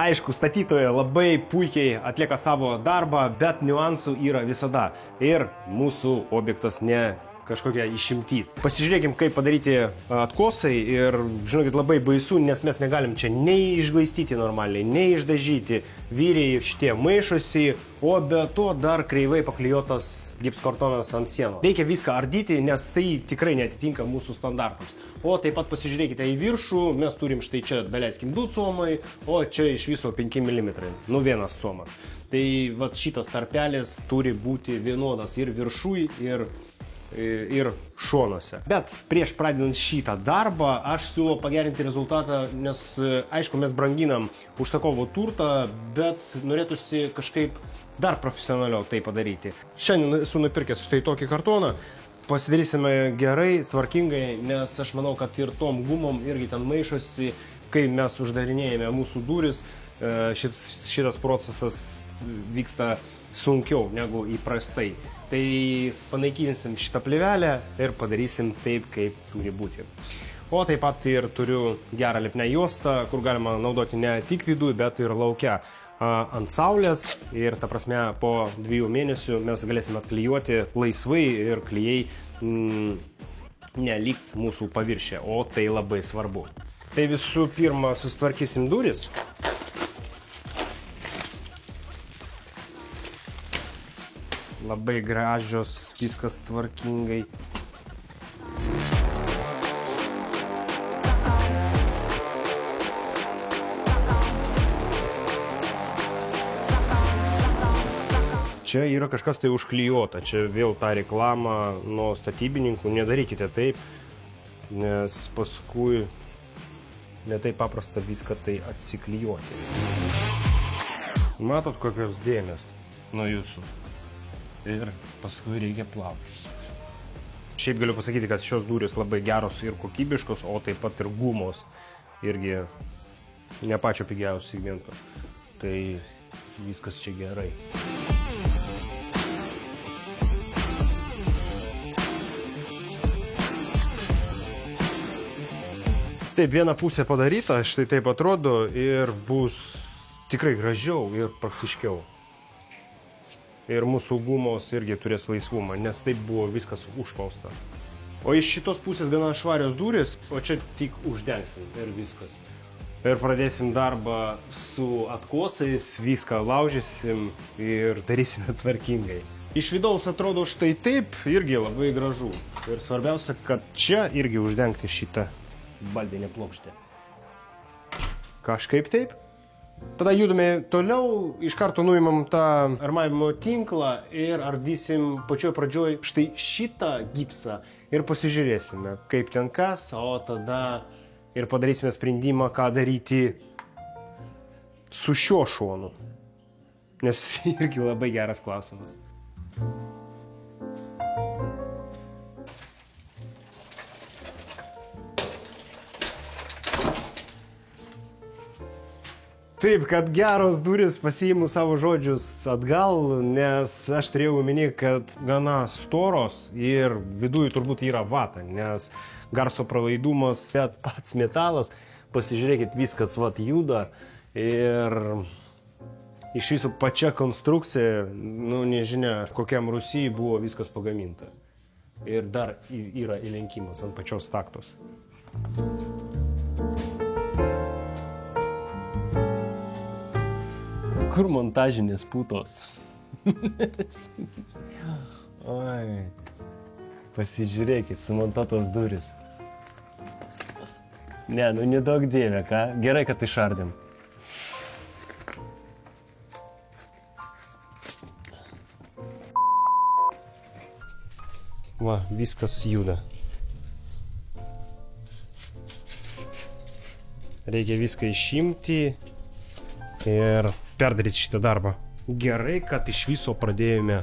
Aišku, statytojai labai puikiai atlieka savo darbą, bet niuansų yra visada. Ir mūsų objektas ne kažkokia išimtys. Pasižiūrėkim, kaip padaryti atkosai ir, žinokit, labai baisu, nes mes negalim čia nei išglaistyti normaliai, nei išdažyti. Vyriai šitie maišosi, o be to dar kreivai paklijuotas gipskartonas ant sienos. Reikia viską ardyti, nes tai tikrai netitinka mūsų standartams. O taip pat pasižiūrėkite į viršų, mes turim štai čia, daleiskim, 2 comai, o čia iš viso 5 mm, nu 1 comas. Tai vat šitas tarpelis turi būti vienodas ir viršui, ir šonuose. Bet prieš pradedant šitą darbą, aš siūlau pagerinti rezultatą, nes, aišku, mes branginam užsakovo turtą, bet norėtųsi kažkaip dar profesionaliau tai padaryti. Šiandien esu nupirkęs štai tokį kartoną. Pasidarysime gerai, tvarkingai, nes aš manau, kad ir tom gumom irgi ten maišosi, kai mes uždarinėjame mūsų duris, šitas procesas vyksta sunkiau negu įprastai. Tai panaikinsim šitą plėvelę ir padarysim taip, kaip turi būti. O taip pat ir turiu gerą lipnią juostą, kur galima naudoti ne tik viduje, bet ir lauke. Ant saulės ir, ta prasme, po 2 mėnesių mes galėsime atklijuoti laisvai ir klijai neliks mūsų paviršė, o tai labai svarbu. Tai visų pirma susitvarkysim duris. Labai gražios, viskas tvarkingai. Čia yra kažkas tai užklijuota, čia vėl ta reklama nuo statybininkų, nedarykite taip, nes paskui ne taip paprasta viską tai atsiklijuoti. Matot, kokios dėmės nuo jūsų ir paskui reikia plauti. Šiaip galiu pasakyti, kad šios durys labai geros ir kokybiškos, o taip pat ir gumos irgi ne pačio pigiausio segmento. Tai viskas čia gerai. Taip, viena pusė padaryta, štai taip atrodo ir bus tikrai gražiau ir praktiškiau. Ir mūsų gumos irgi turės laisvumą, nes taip buvo viskas užspausta. O iš šitos pusės gana švarios durys, o čia tik uždengsim ir viskas. Ir pradėsim darbą su atkosais, viską laužysim ir darysime tvarkingai. Iš vidaus atrodo štai taip, irgi labai gražu. Ir svarbiausia, kad čia irgi uždengti šitą baldinę plokštę. Kažkaip taip. Tada judame toliau, iš karto nuimam tą armavimo tinklą ir ardysim pačioj pradžioj štai šitą gipsą ir pasižiūrėsime, kaip ten kas, o tada ir padarysime sprendimą, ką daryti su šiuo šonu. Nes irgi labai geras klausimas. Taip, kad geros durys, pasiimu savo žodžius atgal, nes aš turėjau omeny, kad gana storos ir viduje turbūt yra vata, nes garso pralaidumas, bet pats metalas, pasižiūrėkit, viskas vat juda ir iš viso pačia konstrukcija, nu nežinia, kokiam Rusijai buvo viskas pagaminta. Ir dar yra įlenkimas ant pačios taktos. Kur montažinės putos? Oi, pasižiūrėkit, sumontuotos duris. Ne, nu nedaug dėmė, ką? Gerai, kad išardėm. Va, viskas juda. Reikia viską išimti ir perdaryti šitą darbą. Gerai, kad iš viso pradėjome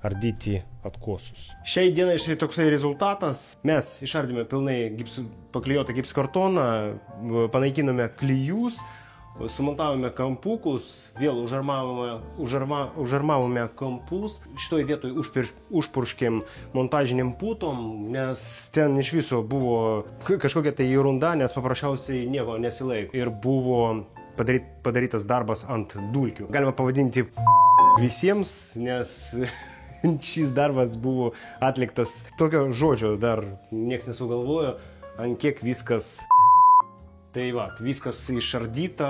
ardyti atkosus. Šiai dienai štai toksai rezultatas. Mes išardėme pilnai paklijuotą gipskartoną, panaikinome klijus, sumontavome kampukus, vėl užarmavome kampus. Šitoj vietoj užpurškėm montažiniam putom, nes ten iš viso buvo kažkokia tai jurunda, nes paprasčiausiai nieko nesilaiko. Ir buvo padarytas darbas ant dulkių. Galima pavadinti visiems, nes šis darbas buvo atliktas tokio žodžio, dar nieks nesugalvojo, ant kiek viskas. Tai va, viskas išardyta,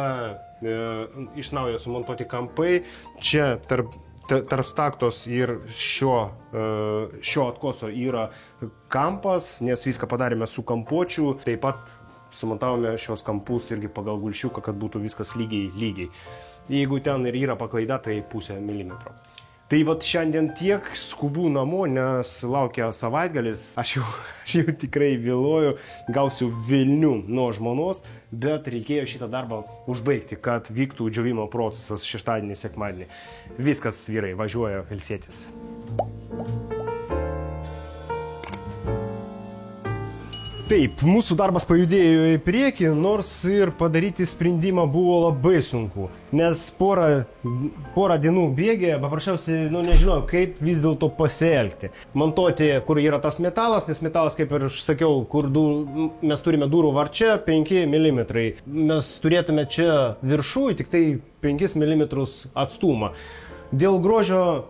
iš naujo sumontuoti kampai. Čia tarp staktos ir šio atkoso yra kampas, nes viską padarėme su kampuočiu. Taip pat sumontavome šios kampus irgi pagal gulšiuką, kad būtų viskas lygiai. Jeigu ten ir yra paklaida, tai 0,5 milimetro. Tai vat šiandien tiek, skubu namo, nes laukia savaitgalis, aš jau tikrai vėluoju, gausiu vilnių nuo žmonos, bet reikėjo šitą darbą užbaigti, kad vyktų džiovimo procesas šeštadienį, sekmadienį. Viskas, vyrai, važiuoja ilsėtis. Taip, mūsų darbas pajudėjo į priekį, nors ir padaryti sprendimą buvo labai sunku, nes porą dienų bėgė, paprasčiausiai, nežinau, kaip vis dėlto pasielgti. Montuoti, kur yra tas metalas, nes metalas, kaip ir sakiau, kur mes turime durų varčia 5 mm. Mes turėtume čia viršui tik tai 5 mm atstumą. Dėl grožio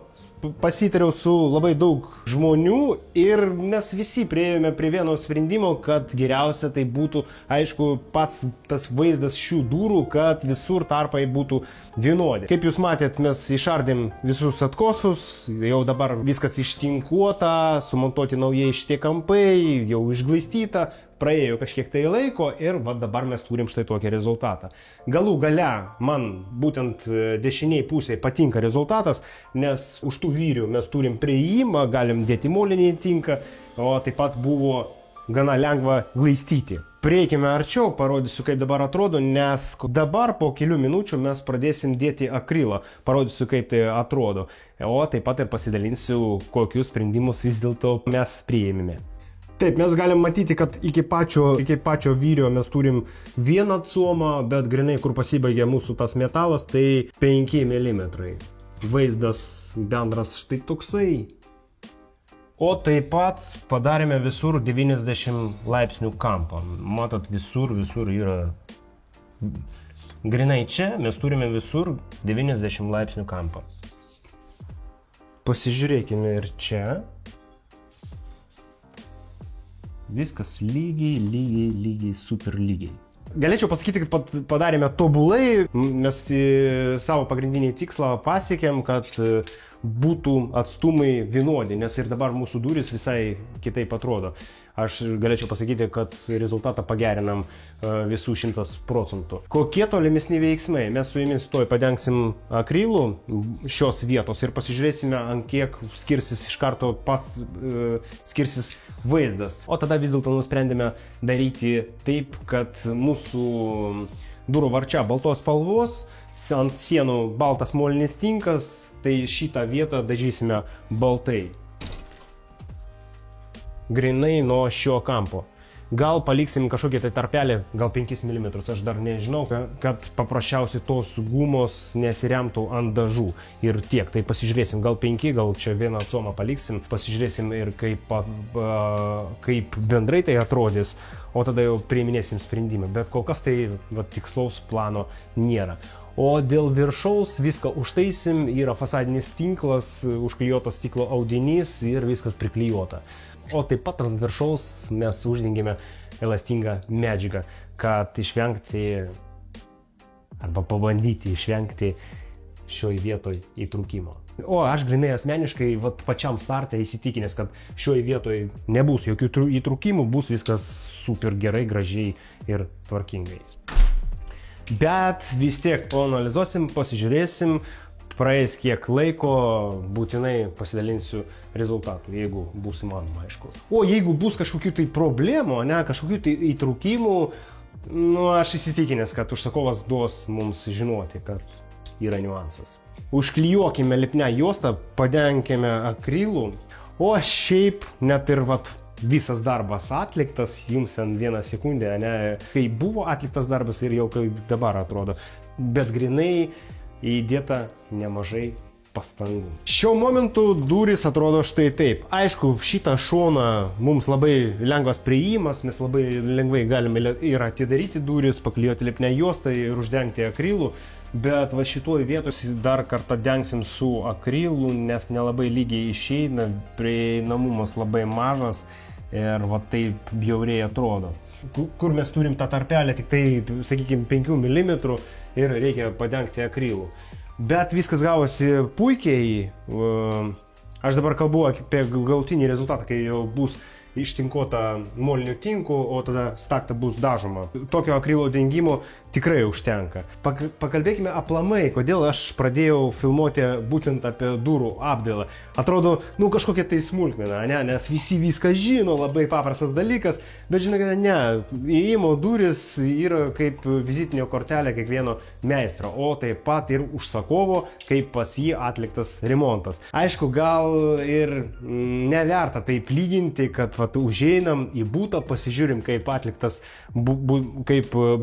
pasitariau su labai daug žmonių ir mes visi priėjome prie vieno sprendimo, kad geriausia tai būtų, aišku, pats tas vaizdas šių durų, kad visur tarpai būtų vienodi. Kaip jūs matėt, mes išardėm visus atkosus, jau dabar viskas ištinkuota, sumontuoti naujai šitie kampai, jau išglaistyta. Praėjo kažkiek tai laiko ir va dabar mes turim štai tokį rezultatą. Galų gale man būtent dešiniai pusėje patinka rezultatas, nes už tų vyrių mes turim prieimą, galim dėti molinį tinką, o taip pat buvo gana lengva glaistyti. Prieikime arčiau, parodysiu, kaip dabar atrodo, nes dabar po kelių minučių mes pradėsim dėti akrilą. Parodysiu, kaip tai atrodo. O taip pat ir pasidalinsiu, kokius sprendimus vis dėlto mes priėmėme. Taip, mes galim matyti, kad iki pačio vyrio mes turim vieną atstumą, bet grinai, kur pasibaigia mūsų tas metalas, tai 5 mm. Vaizdas bendras štai toksai. O taip pat padarėme visur 90 laipsnių kampą. Matot, visur yra. Grinai čia mes turime visur 90 laipsnių kampą. Pasižiūrėkime ir čia. Viskas lygiai, super lygiai. Galėčiau pasakyti, kad padarėme tobulai, mes savo pagrindinį tikslą pasiekėm, kad būtų atstumai vienodi, nes ir dabar mūsų durys visai kitaip atrodo. Aš galėčiau pasakyti, kad rezultatą pagerinam visų 100%. Kokie tolimesni veiksmai? Mes su jumis toj padengsim akrilu šios vietos ir pasižiūrėsime, ant kiek skirsis iš karto pats skirsis vaizdas. O tada vis dėlto nusprendėme daryti taip, kad mūsų durų varčia baltos spalvos, ant sienų baltas molinis tinkas, tai šitą vietą dažysime baltai. Grinai nuo šio kampo. Gal paliksim kažkokį tai tarpelį, gal 5 mm, aš dar nežinau, kad paprasčiausiai tos gumos nesiremtų ant dažų. Ir tiek, tai pasižiūrėsim, gal 5, gal čia vieną atstumą paliksim, pasižiūrėsim ir kaip bendrai tai atrodys, o tada jau priiminėsim sprendimą. Bet kol kas tai tikslaus plano nėra. O dėl viršaus viską užtaisim, yra fasadinis tinklas, užklijuotas stiklo audinys ir viskas priklijuota. O taip pat ant viršaus mes uždengėme elastingą medžiagą, kad išvengti arba pabandyti išvengti šioj vietoj įtrūkimo. O aš grinai asmeniškai pačiam starte įsitikinęs, kad šioj vietoj nebus jokių įtrūkimų, bus viskas super gerai, gražiai ir tvarkingai. Bet vis tiek paanalizuosim, pasižiūrėsim, praeis kiek laiko, būtinai pasidalinsiu rezultatų, jeigu bus įmanoma, aišku. O jeigu bus kažkokių tai problemų, kažkokių tai įtrūkimų, aš įsitikinęs, kad užsakovas duos mums žinoti, kad yra niuansas. Užklijuokime lipnią juostą, padenkime akrilu, o šiaip net ir visas darbas atliktas, jums ten 1 sekundę, kai buvo atliktas darbas ir jau kaip dabar atrodo, bet grinai įdėta nemažai pastangų. Šiuo momentu durys atrodo štai taip. Aišku, šitą šoną mums labai lengvas priėjimas, mes labai lengvai galime ir atidaryti duris, paklijuoti lipnią juostą ir uždengti akrilu, bet va šitoj vietoj dar kartą dengsim su akrilu, nes nelabai lygiai išeina, prieinamumas labai mažas ir va taip bjauriai atrodo. Kur mes turim tą tarpelę tik tai, sakykime, 5 mm ir reikia padengti akrilu. Bet viskas gavosi puikiai. Aš dabar kalbu apie galutinį rezultatą, kai jau bus ištinkuota moliniu tinku, o tada stakta bus dažoma. Tokio akrilo dengimo tikrai užtenka. Pakalbėkime aplamai, kodėl aš pradėjau filmuoti būtent apie durų apdailą. Atrodo, kažkokia tai smulkmena, ne? Nes visi viską žino, labai paprastas dalykas, bet žinokite, ne, įėjimo duris yra kaip vizitinio kortelė kiekvieno meistro, o taip pat ir užsakovo, kaip pas jį atliktas remontas. Aišku, gal ir neverta taip lyginti, kad užeinam į butą, pasižiūrim, kaip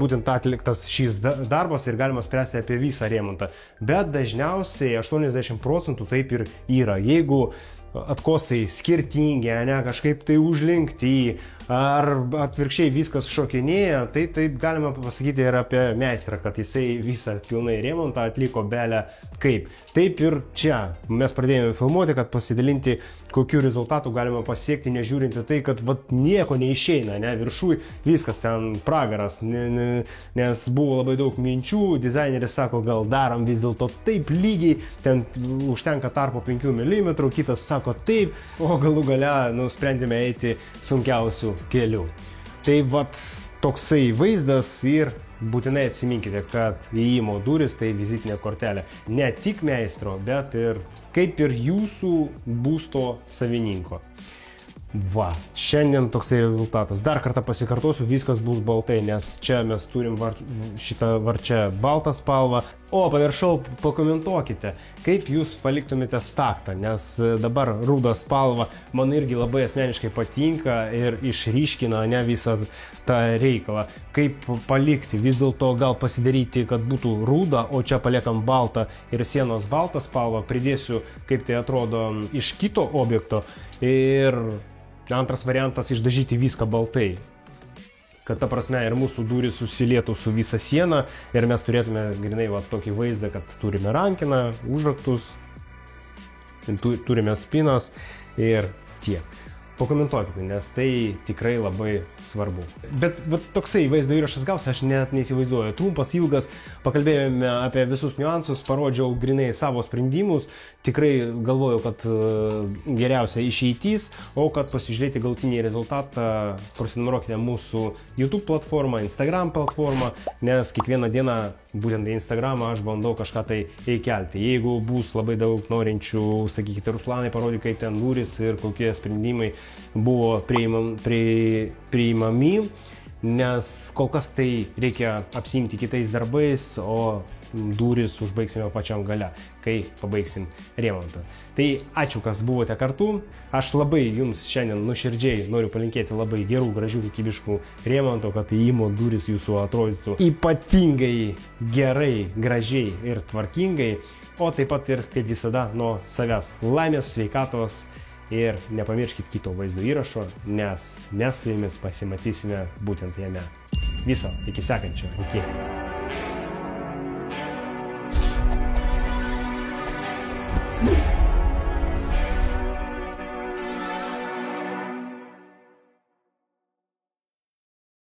būtent atliktas šis darbas ir galima spręsti apie visą remontą. Bet dažniausiai 80% taip ir yra. Jeigu atkosai skirtingi, ne, kažkaip tai užlinkti, ar atvirkščiai viskas šokinėja, tai taip galima pasakyti ir apie meistrą, kad jisai visą pilnai remontą atliko belę kaip. Taip ir čia mes pradėjome filmuoti, kad pasidalinti, kokiu rezultatu galima pasiekti, nežiūrinti tai, kad nieko neišeina, ne, viršui viskas ten pragaras, nes buvo labai daug minčių, dizaineris sako, gal darom vis dėlto taip lygiai, ten užtenka tarpo 5 mm, kitas sako taip, o galų gale nusprendėme eiti sunkiausių kelių. Tai toksai vaizdas ir būtinai atsiminkite, kad įėjimo duris tai vizitinė kortelė. Ne tik meistro, bet ir kaip ir jūsų būsto savininko. Šiandien toksai rezultatas. Dar kartą pasikartosiu, viskas bus baltai, nes čia mes turim šitą varčią baltą spalvą. O paviršau, pakomentuokite, kaip jūs paliktumėte staktą, nes dabar ruda spalva man irgi labai asmeniškai patinka ir išryškina visą tą reikalą. Kaip palikti, vis dėlto gal pasidaryti, kad būtų ruda, o čia paliekam baltą ir sienos baltą spalvą, pridėsiu, kaip tai atrodo iš kito objekto ir antras variantas išdažyti viską baltai, kad ta prasme ir mūsų durys susilietų su visa siena ir mes turėtume grinai tokį vaizdą, kad turime rankiną, užraktus, turime spinas ir tiek. Pakomentuokite, nes tai tikrai labai svarbu. Bet toksai vaizdo įrašas gausi, aš net neįsivaizduoju. Trumpas, ilgas, pakalbėjome apie visus niuansus, parodžiau grinai savo sprendimus. Tikrai galvoju, kad geriausia išeitis, o kad pasižiūrėti galutinį rezultatą, prasinumerokite mūsų YouTube platformą, Instagram platformą, nes kiekvieną dieną būtent į Instagramą aš bandau kažką tai įkelti. Jeigu bus labai daug norinčių, sakykite, Ruslanai, parodyk, kaip ten durys ir kokie sprendimai buvo priimami, nes kol kas tai reikia apsiimti kitais darbais, o duris užbaigsime pačiam gale, kai pabaigsim remontą. Tai ačiū, kas buvote kartu. Aš labai jums šiandien nuoširdžiai noriu palinkėti labai gerų, gražių, kokybiškų remonto, kad įėjimo duris jūsų atrodytų ypatingai gerai, gražiai ir tvarkingai, o taip pat ir, kaip visada, nuo savęs laimės, sveikatos ir nepamirškit kito vaizdo įrašo, nes mes su jumis pasimatysime būtent jame. Viso, iki sekančio. Iki.